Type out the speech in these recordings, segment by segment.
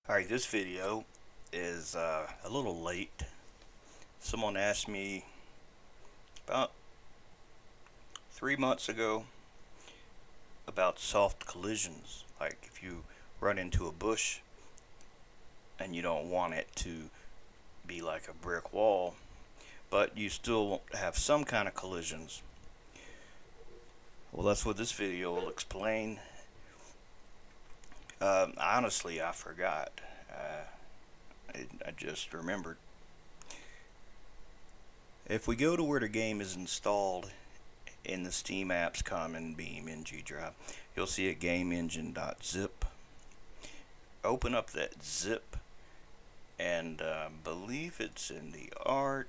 Alright, this video is a little late. Someone asked me about 3 months ago about soft collisions. Like if you run into a bush and you don't want it to be like a brick wall, but you still have some kind of collisions. Well, that's what this video will explain. Honestly, I forgot. I just remembered. If we go to where the game is installed in the Steam apps common BeamNG.drive, you'll see a GameEngine.zip. Open up that zip and believe it's in the art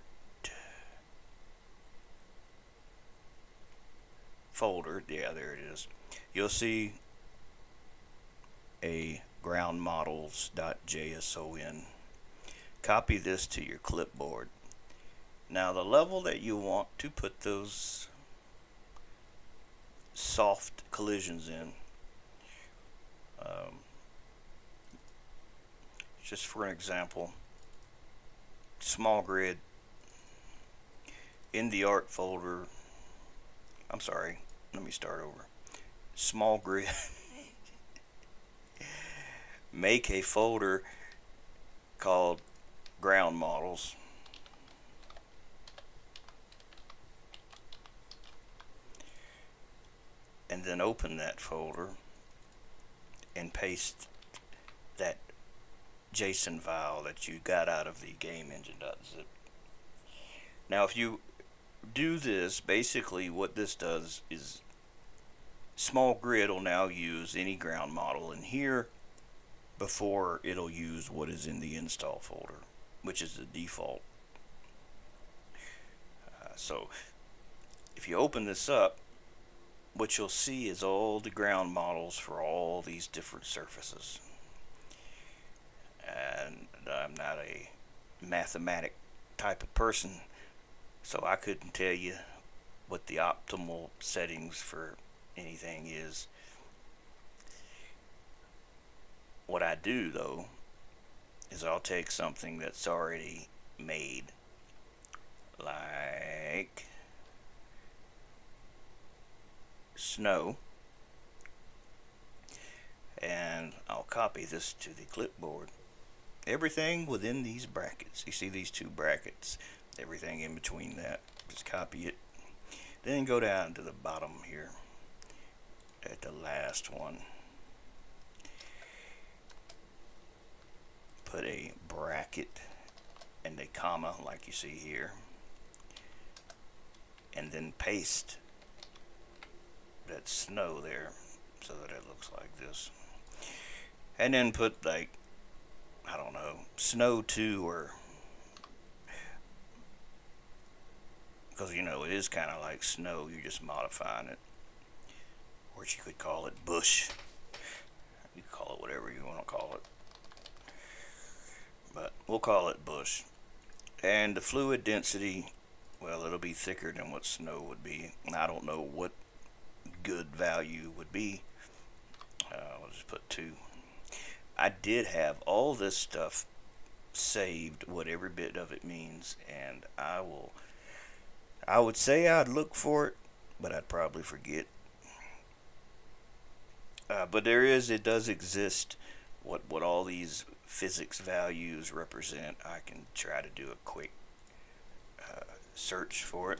folder. Yeah, there it is. You'll see a groundmodels.json. Copy this to your clipboard. Now the level that you want to put those soft collisions in, just for an example, smallgrid in the art folder. I'm sorry, let me start over. Smallgrid. Make a folder called ground models. And then open that folder and paste that JSON file that you got out of the GameEngine.zip. Now if you do this, basically what this does is smallgrid will now use any ground model in here before it'll use what is in the install folder, which is the default. So if you open this up, what you'll see is all the ground models for all these different surfaces. And I'm not a mathematic type of person, so I couldn't tell you what the optimal settings for anything is. What I do though is I'll take something that's already made, like snow, and I'll copy this to the clipboard. Everything within these brackets, you see these two brackets, everything in between that, just copy it. Then go down to the bottom here at the last one, put a bracket and a comma like you see here, and then paste that snow there so that it looks like this, and then put, like, I don't know, snow 2, or because you know it is kind of like snow, you're just modifying it. Or you could call it bush, you can call it whatever you want to call it, but we'll call it bush. And the fluid density, well, it'll be thicker than what snow would be. I don't know what good value would be. I'll just put 2. I did have all this stuff saved, what every bit of it means, and I would say I'd look for it, but I'd probably forget. But it does exist, what all these physics values represent. I can try to do a quick search for it.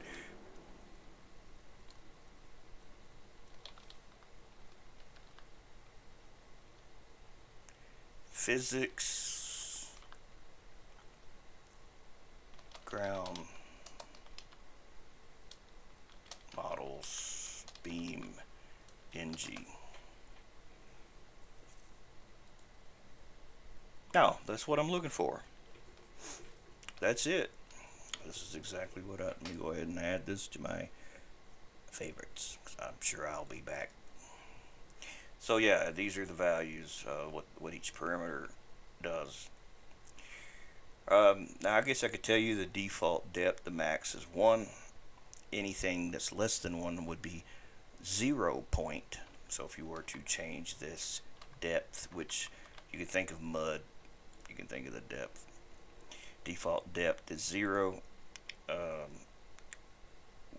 Physics ground models BeamNG. Now that's what I'm looking for. That's it. This is exactly what let me go ahead and add this to my favorites, 'cause I'm sure I'll be back. So yeah, these are the values, what each perimeter does. Now I guess I could tell you the default depth, the max is 1. Anything that's less than 1 would be 0 point. So if you were to change this depth, which you could think of mud can think of the depth. Default depth is 0.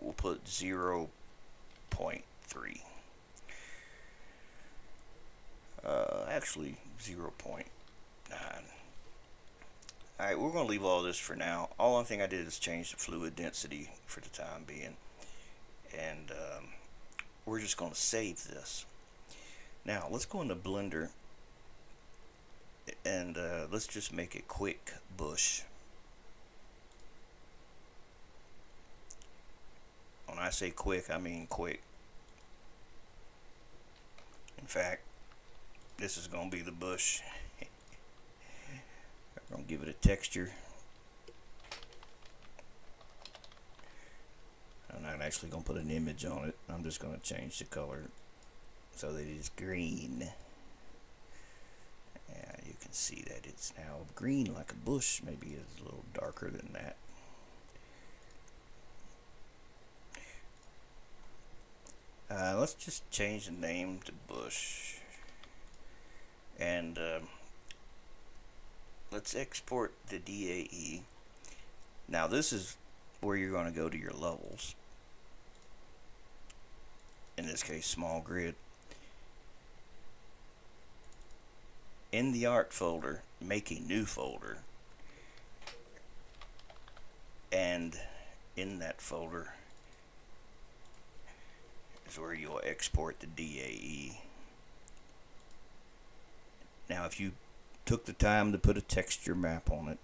We'll put 0.3. Actually 0.9. Alright, we're going to leave all this for now. All thing I did is change the fluid density for the time being. And we're just going to save this. Now, let's go into Blender. And let's just make a quick bush. When I say quick, I mean quick. In fact, this is going to be the bush. I'm going to give it a texture. I'm not actually going to put an image on it. I'm just going to change the color so that it's green. Yeah, you can see that it's now green like a bush. Maybe it's a little darker than that. Let's just change the name to bush. And let's export the DAE. Now this is where you're going to go to your levels. In this case, small grid. In the art folder, make a new folder. And in that folder is where you'll export the DAE. Now if you took the time to put a texture map on it,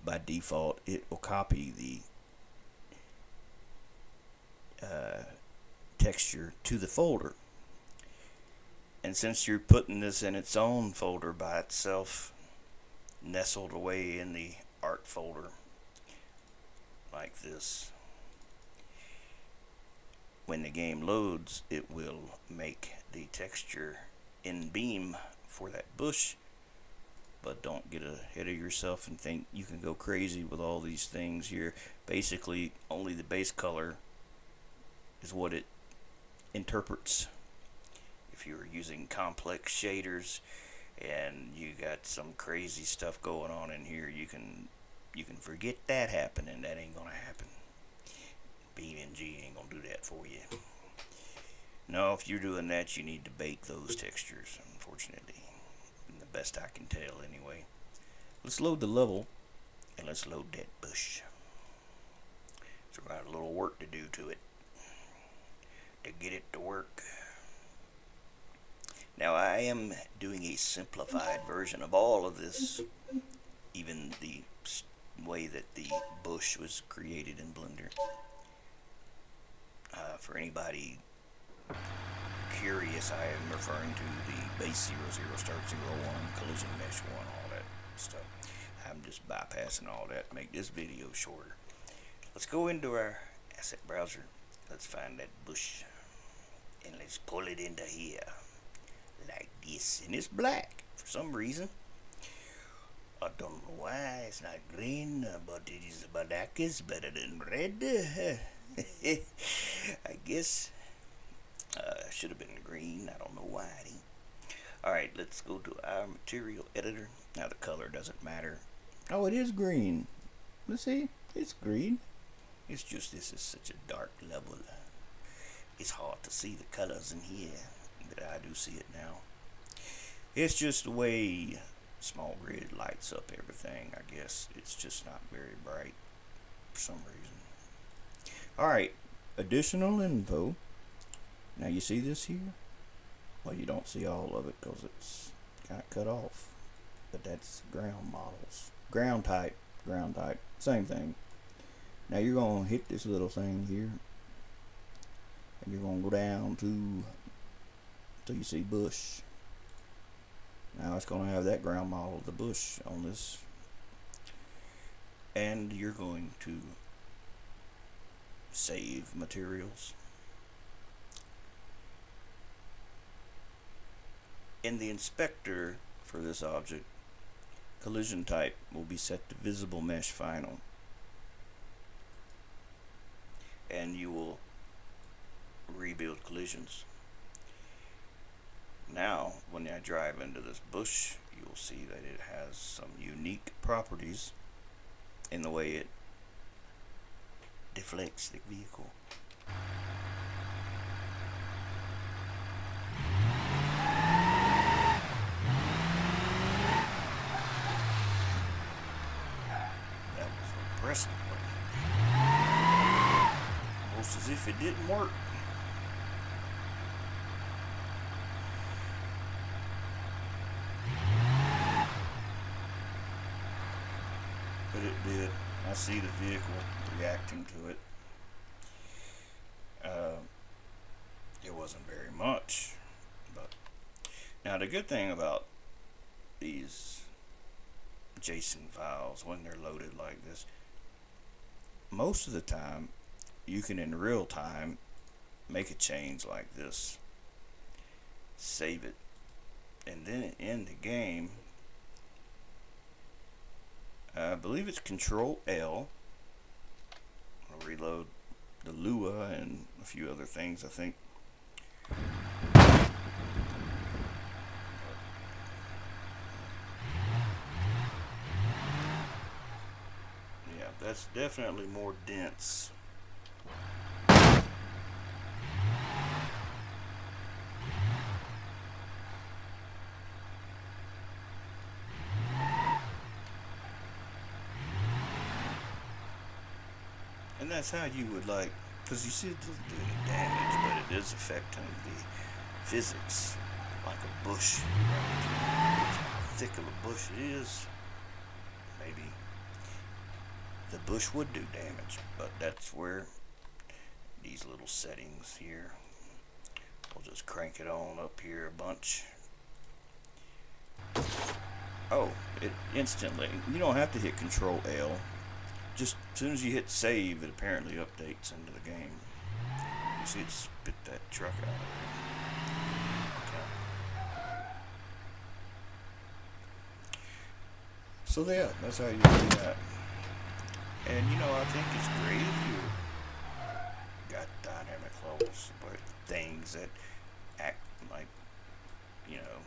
by default it will copy the texture to the folder. And since you're putting this in its own folder by itself, nestled away in the art folder like this, when the game loads, it will make the texture in Beam for that bush. But don't get ahead of yourself and think you can go crazy with all these things here. Basically, only the base color is what it interprets. If you're using complex shaders and you got some crazy stuff going on in here, you can forget that happening. That ain't gonna happen. BeamNG ain't gonna do that for you. No, if you're doing that, you need to bake those textures, unfortunately. The best I can tell, anyway. Let's load the level, and let's load that bush. So we've got a little work to do to it, to get it to work. Now I am doing a simplified version of all of this, even the way that the bush was created in Blender. For anybody curious, I am referring to the base 00, start 01, collision mesh 1, all that stuff. I'm just bypassing all that to make this video shorter. Let's go into our asset browser. Let's find that bush and let's pull it into here like this. And it's black for some reason. I don't know why it's not green, but it is black is better than red. I guess should have been green. I don't know why. Alright, let's go to our material editor. Now the color doesn't matter. Oh, it is green. Let's see. It's green. It's just this is such a dark level. It's hard to see the colors in here, but I do see it now. It's just the way small grid lights up everything. I guess it's just not very bright for some reason. Alright, additional info. Now you see this here? Well, you don't see all of it because it's kind of cut off. But that's ground models. Ground type, same thing. Now you're going to hit this little thing here. And you're going to go down till you see bush. Now it's going to have that ground model of the bush on this. And you're going to save materials. In the inspector for this object, collision type will be set to visible mesh final. And you will rebuild collisions. Now, when I drive into this bush, you will see that it properties in the way it deflects the vehicle. That was impressive. Almost as if it didn't work. But it did. I see the vehicle reacting to it. It wasn't very much, but now the good thing about these JSON files when they're loaded like this, most of the time you can in real time make a change like this, save it, and then in the game, I believe it's Control L. I'll reload the Lua and a few other things, I think. Yeah, that's definitely more dense. And that's how you would like, because you see it doesn't do any damage, but it is affecting the physics, like a bush. Right? How thick of a bush it is, maybe the bush would do damage, but that's where these little settings here, we'll just crank it on up here a bunch. Oh, it instantly, you don't have to hit Control L. Just as soon as you hit save, it apparently updates into the game. You see it spit that truck out of there. Okay. So yeah, that's how you do that. And you know, I think it's great if you got dynamic levels, but things that act like, you know,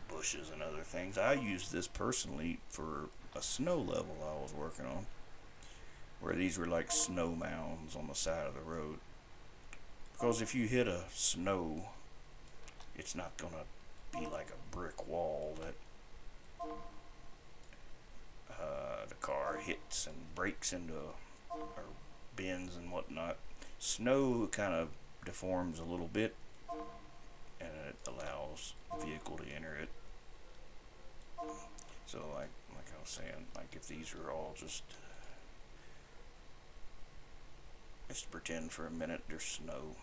bushes and other things. I used this personally for a snow level I was working on, where these were like snow mounds on the side of the road. Because if you hit a snow, it's not gonna be like a brick wall that the car hits and breaks into or bends and whatnot. Snow kind of deforms a little bit, and it allows the vehicle to enter it. So like I was saying, like if these were all just pretend for a minute there's snow.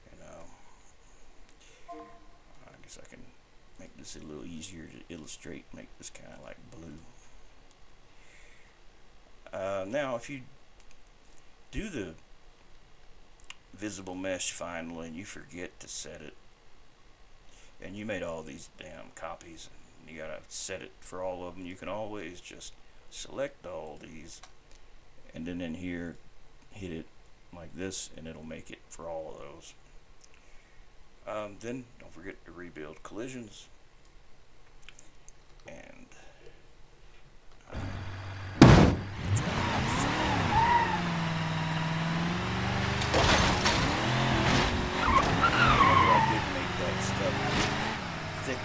You know, I guess I can make this a little easier to illustrate, make this kind of like blue. Now if you do the visible mesh final and you forget to set it, and you made all these damn copies and you gotta set it for all of them, you can always just select all these and then in here hit it like this and it'll make it for all of those. Then don't forget to rebuild collisions, and thicker.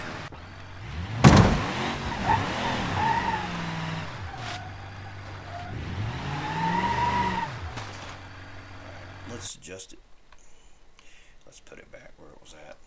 Alright, let's adjust it. Let's put it back where it was at.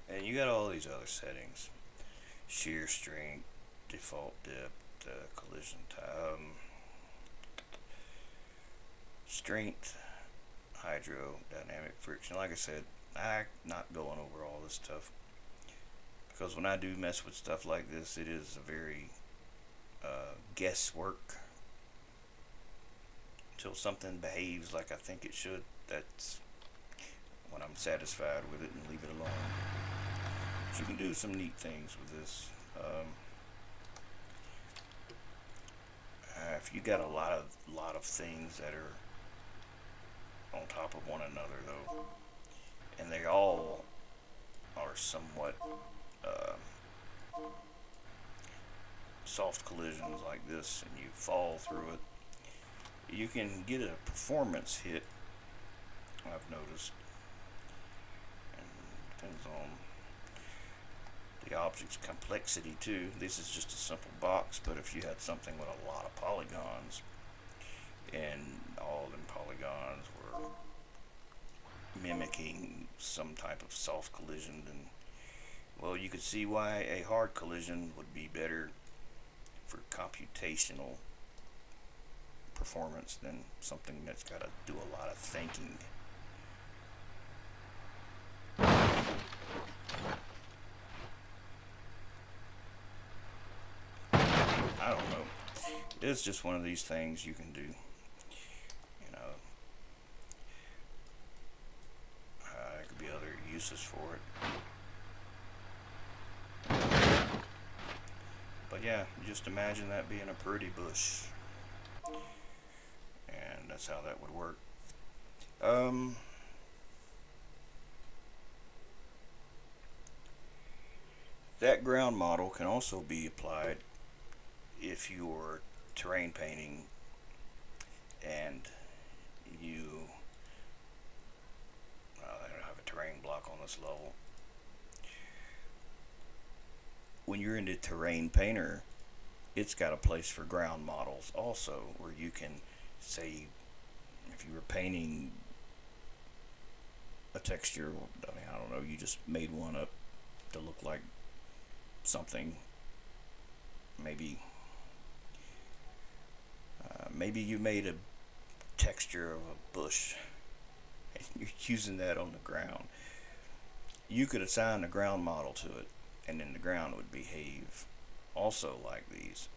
And you got all these other settings: shear strength, default depth, collision time, strength, hydrodynamic friction. Like I said, I'm not going over all this stuff because when I do mess with stuff like this, it is a very guesswork until something behaves like I think it should. That's when I'm satisfied with it and leave it alone. But you can do some neat things with this. If you got a lot of things that are on top of one another though, and they all are somewhat uh, soft collisions like this, and you fall through it, you can get a performance hit. I've noticed, and it depends on the object's complexity too. This is just a simple box, but if you had something with a lot of polygons, and all of them polygons were mimicking some type of soft collision, then well, you could see why a hard collision would be better for computational performance than something that's got to do a lot of thinking. I don't know. It's just one of these things you can do. You know, there could be other uses for it. But yeah, just imagine that being a pretty bush. And that's how that would work. That ground model can also be applied if you're terrain painting and you I don't have a terrain block on this level. When you're into terrain painter, it's got a place for ground models also, where you can say if you were painting a texture, I don't know, you just made one up to look like something. Maybe you made a texture of a bush and you're using that on the ground. You could assign a ground model to it, and then the ground would behave also like these.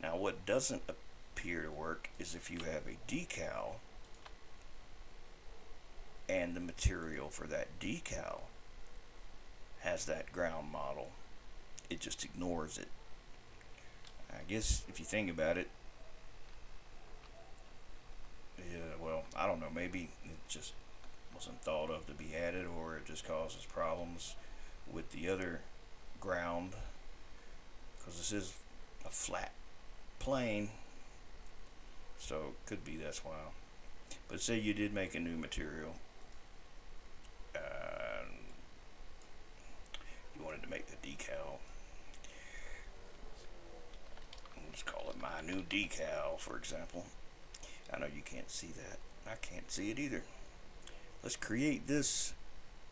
Now, what doesn't appear to work is if you have a decal and the material for that decal has that ground model. It just ignores it. I guess if you think about it, yeah, well, I don't know, maybe it just wasn't thought of to be added, or it just causes problems with the other ground, because this is a flat plane, so it could be that's why. But say you did make a new material, you wanted to make the decal, let's call it my new decal, for example. I know you can't see that. I can't see it either. Let's create this,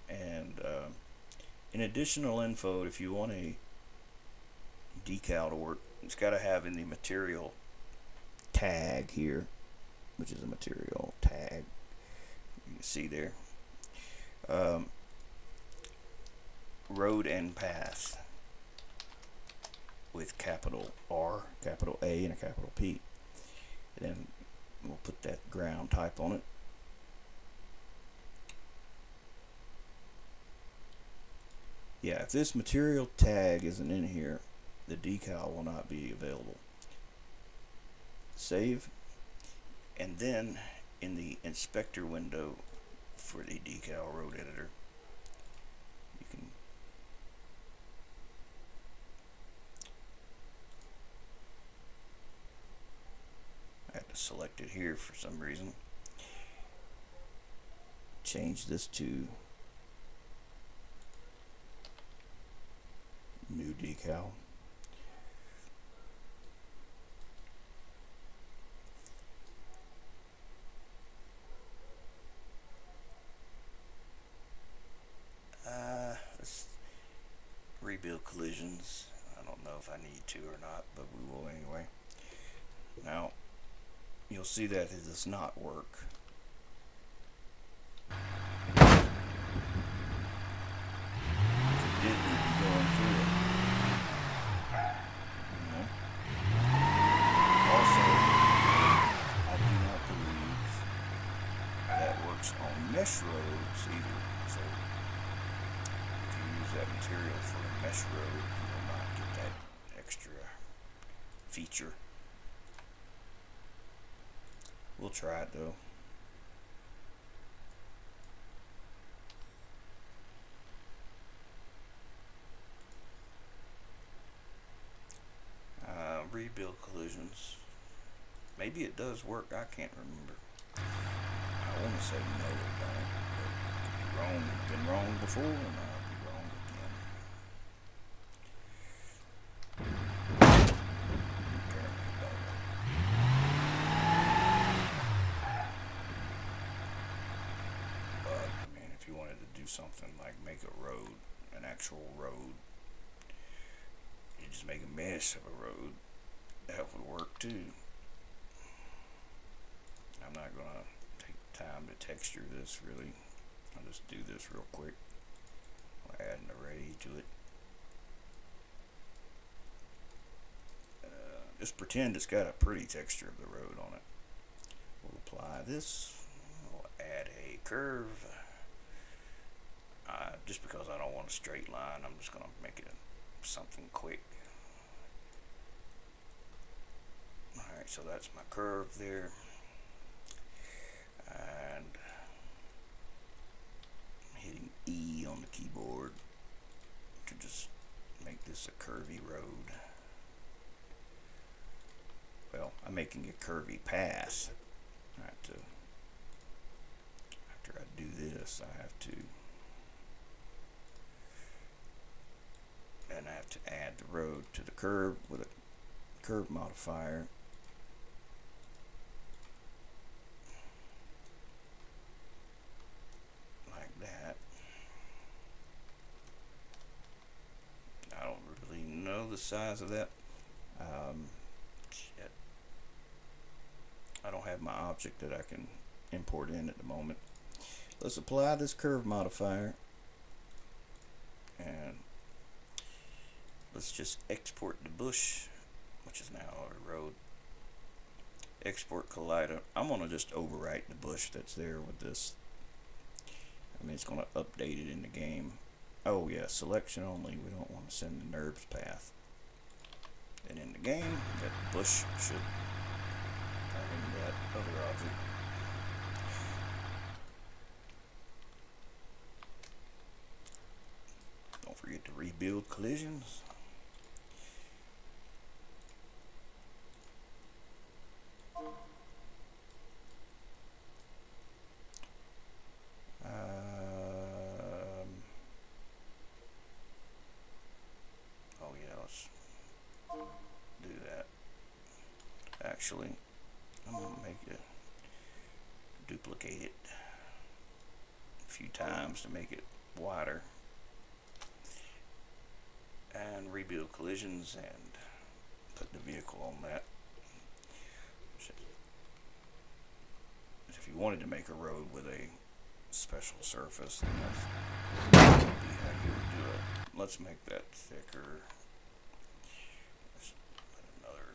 and in additional info, if you want a decal to work, it's got to have in the material tag here, which is a material tag. You can see there. Road and path with capital R, capital A, and a capital P. And then we'll put that ground type on it. Yeah, if this material tag isn't in here, the decal will not be available. Save, and then in the inspector window for the decal road editor, you can I had to select it here for some reason. Change this to new decal. Let's rebuild collisions. I don't know if I need to or not, but we will anyway. Now, you'll see that it does not work. It did need to be going through it. Also, I do not believe that works on mesh roads either. So if you use that material for a mesh road, you will not get that extra feature. We'll try it though. Rebuild collisions. Maybe it does work. I can't remember. I want to say no, it don't. But I could be wrong. I've been wrong before, and I'll be wrong again. Apparently it don't. But I mean, if you wanted to do something like make a road, an actual road, you just make a mesh of a road. That would work too. I'm not gonna take time to texture this really. I'll just do this real quick. I'll add an array to it. Just pretend it's got a pretty texture of the road on it. We'll apply this. We'll add a curve. Just because I don't want a straight line, I'm just gonna make it something quick. Alright, so that's my curve there. And I'm hitting E on the keyboard to just make this a curvy road. Well, I'm making a curvy path. After I do this, I have to add the road to the curve with a curve modifier. Like that. I don't really know the size of that. Shit. I don't have my object that I can import in at the moment. Let's apply this curve modifier. And let's just export the bush, which is now a road. Export collider. I'm going to just overwrite the bush that's there with this. I mean, it's going to update it in the game. Oh yeah, selection only. We don't want to send the NURBS path. And in the game, that bush should turn into that other object. Don't forget to rebuild collisions. Oh yeah, let's do that. Actually, I'm gonna make it, duplicate it a few times to make it wider, and rebuild collisions and put the vehicle on that. If you wanted to make a road with a special surface, then that's how you would do it. Let's make that thicker. Let's put another.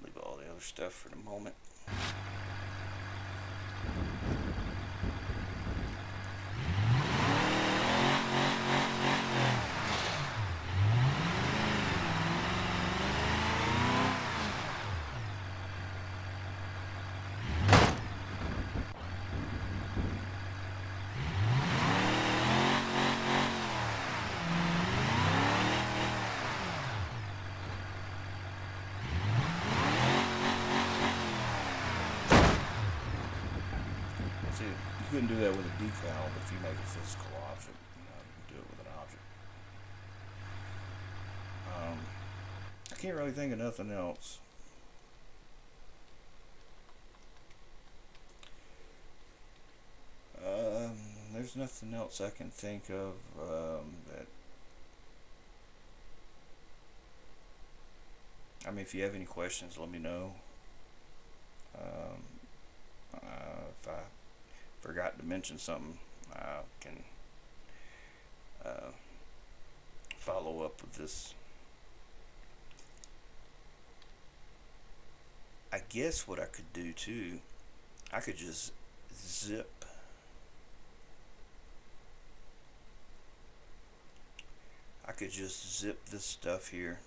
Leave all the other stuff for the moment. See, you couldn't do that with a decal, but if you make a physical object, you can do it with an object. I can't really think of nothing else. There's nothing else I can think of that I mean, if you have any questions, let me know. If I forgot to mention something, I can follow up with this. I guess what I could do too, I could just zip this stuff here.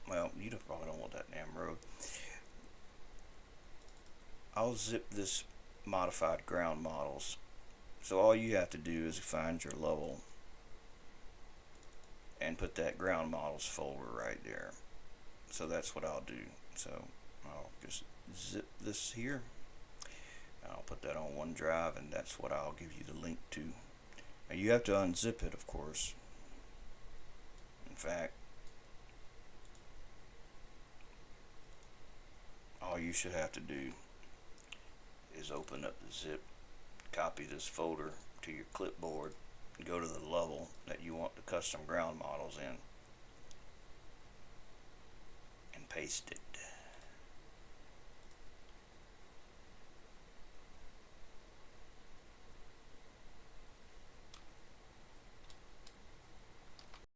Well, you probably don't want that damn road. I'll zip this modified ground models. So all you have to do is find your level and put that ground models folder right there. So that's what I'll do. So I'll just zip this here. I'll put that on OneDrive, and that's what I'll give you the link to. Now you have to unzip it, of course. In fact, all you should have to do is open up the zip, copy this folder to your clipboard, and go to the level that you want the custom ground models in, and paste it.